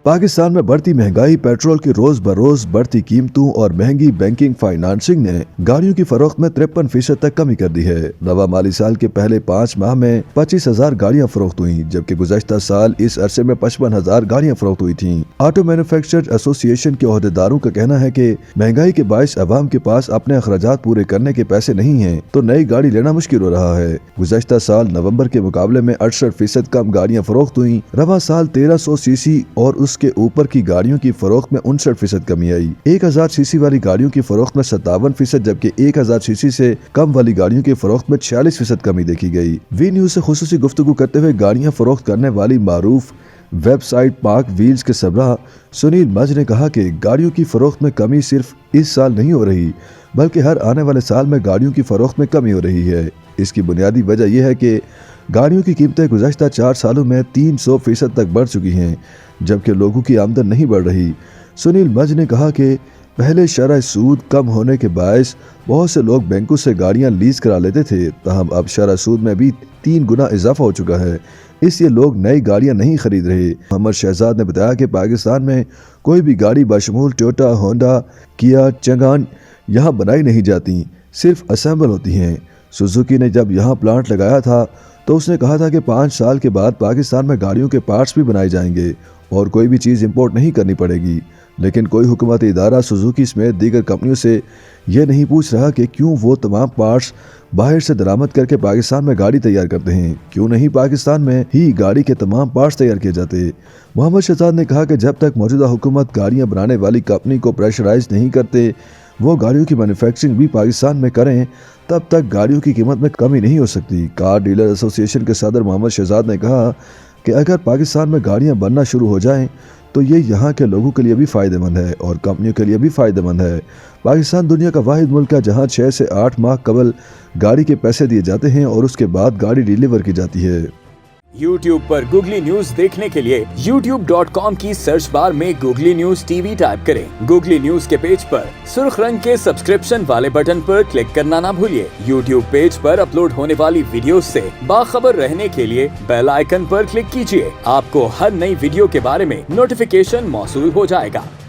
पाकिस्तान में बढ़ती महंगाई, पेट्रोल की रोज बरोज बढ़ती कीमतों और महंगी बैंकिंग फाइनेंसिंग ने गाड़ियों की फरोख्त में 53% तक कमी कर दी है। नवा माली साल के पहले 5 माह में 25,000 गाड़ियां फरोख्त हुई, जबकि गुज़श्ता साल इस अरसे में 55,000 गाड़ियां फरोख्त हुई थीं। ऑटो मैन्युफैक्चरर्स एसोसिएशन के ओहदेदारों का कहना है कि महंगाई के बायस अवाम के पास अपने अखराजात पूरे करने के पैसे नहीं हैं, तो नई गाड़ी लेना मुश्किल हो रहा है। गुज़श्ता साल नवंबर के मुकाबले में 68% कम गाड़ियां फरोख्त हुई। रवा साल 1300 सीसी और उसके ऊपर की गाड़ियों की फरोख्त में 59% कमी आई। 1000 सीसी वाली गाड़ियों की फरोख्त में 57%, जबकि 1000 सीसी से कम वाली गाड़ियों की फरोख्त में 46% कमी देखी गई। वी न्यूज से खुसूसी गुफ्तगू करते हुए गाड़ियां फरोख्त करने वाली मारूफ वेबसाइट पाक व्हील्स के सरबराह सुनील मज ने कहा कि गाड़ियों की फरोख्त में कमी सिर्फ इस साल नहीं हो रही, बल्कि हर आने वाले साल में गाड़ियों की फरोख्त में कमी हो रही है। इसकी बुनियादी वजह यह है कि गाड़ियों की कीमतें गुज़श्ता 4 सालों में 300% तक बढ़ चुकी हैं, जबकि लोगों की आमदन नहीं बढ़ रही। सुनील मज ने कहा कि पहले शरह सूद कम होने के बायस बहुत से लोग बैंकों से गाड़ियां लीज करा लेते थे, ताहम अब शरह सूद में भी 3 गुना इजाफा हो चुका है, इसलिए लोग नई गाड़ियां नहीं खरीद रहे। मोहम्मद शहजाद ने बताया कि पाकिस्तान में कोई भी गाड़ी बशमूल टोयोटा, होंडा, किया, चंगान यहाँ बनाई नहीं जाती, सिर्फ असेंबल होती हैं। सुजुकी ने जब यहाँ प्लांट लगाया था तो उसने कहा था कि 5 साल के बाद पाकिस्तान में गाड़ियों के पार्ट्स भी बनाए जाएंगे और कोई भी चीज़ इंपोर्ट नहीं करनी पड़ेगी। लेकिन कोई हुकूमती इदारा सुजुकी समेत दीगर कंपनियों से यह नहीं पूछ रहा कि क्यों वो तमाम पार्ट्स बाहर से दरामद करके पाकिस्तान में गाड़ी तैयार करते हैं, क्यों नहीं पाकिस्तान में ही गाड़ी के तमाम पार्ट्स तैयार किए जाते। मोहम्मद शहजाद ने कहा कि जब तक मौजूदा हुकूमत गाड़ियाँ बनाने वाली कंपनी को प्रेशराइज नहीं करते वो गाड़ियों की मैन्युफैक्चरिंग भी पाकिस्तान में करें, तब तक गाड़ियों की कीमत में कमी नहीं हो सकती। कार डीलर एसोसिएशन के सदर मोहम्मद शहजाद ने कहा कि अगर पाकिस्तान में गाड़ियां बनना शुरू हो जाएं तो ये यहाँ के लोगों के लिए भी फ़ायदेमंद है और कंपनियों के लिए भी फ़ायदेमंद है। पाकिस्तान दुनिया का वाहिद मुल्क है जहाँ 6 से 8 माह कबल गाड़ी के पैसे दिए जाते हैं और उसके बाद गाड़ी डिलीवर की जाती है। YouTube पर गूगली न्यूज देखने के लिए youtube.com की सर्च बार में गूगली न्यूज टीवी टाइप करें। गूगली न्यूज के पेज पर सुर्ख रंग के सब्सक्रिप्शन वाले बटन पर क्लिक करना ना भूलिए। YouTube पेज पर अपलोड होने वाली वीडियोस से बाखबर रहने के लिए बेल आइकन पर क्लिक कीजिए। आपको हर नई वीडियो के बारे में नोटिफिकेशन मौसूल हो जाएगा।